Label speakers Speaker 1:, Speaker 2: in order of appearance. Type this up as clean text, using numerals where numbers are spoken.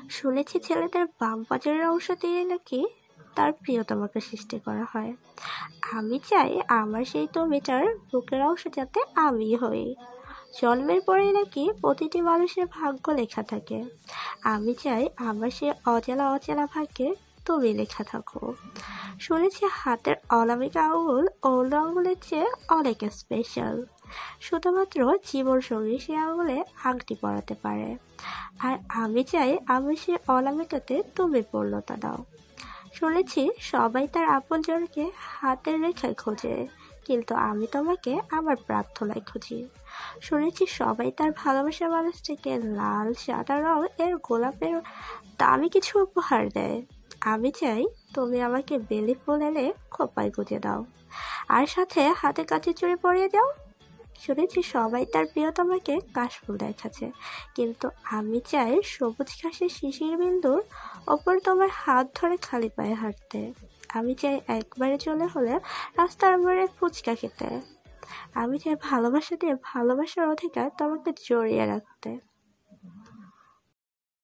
Speaker 1: শুনেছি ছেলেদের বাম পাজরের অংশ দিয়ে নাকি তার প্রিয়তমাকে সৃষ্টি করা হয়। আমি চাই আমার সেই তমিটার বুকের অংশ যাতে আমি হই। জন্মের পরেই নাকি প্রতিটি মানুষের ভাগ্য লেখা থাকে। আমি চাই আমার সেই অচেনা অচেনা ভাগ্যে তুমি লেখা থাকো। শুনেছি হাতের অনামিকা আঙুল অন্য আঙুলের চেয়ে অনেক স্পেশাল। শুধুমাত্র জীবন সঙ্গী সে আঙুলে আংটি পরাতে পারে। আর আমি চাই আমি সেই অনামিকাতে তুমি পূর্ণতা দাও। শুনেছি সবাই তার আপনজনকে হাতের রেখায় খোঁজে, কিন্তু আমি তোমাকে আমার প্রার্থনায় খুঁজি। শুনেছি সবাই তার ভালোবাসার মানুষটাকে লাল, সাদা রং এর গোলাপের দামি কিছু উপহার দেয়। আমি চাই তুমি আমাকে বেলি ফুল এনে খোপায় গুঁজে দাও, আর সাথে হাতে কাচের চুড়ি পরিয়ে দাও। শুনেছি সবাই তার প্রিয়তমাকে কাশফুল দেখাচ্ছে, কিন্তু আমি চাই সবুজ ঘাসের শিশির বিন্দুর ওপর তোমার হাত ধরে খালি পায়ে হাঁটতে। আমি চাই একবারে চলে হলে রাস্তার মোড়ে ফুচকা খেতে। আমি চাই ভালোবাসা দিয়ে ভালোবাসার অধিকার তোমাকে জড়িয়ে রাখতে।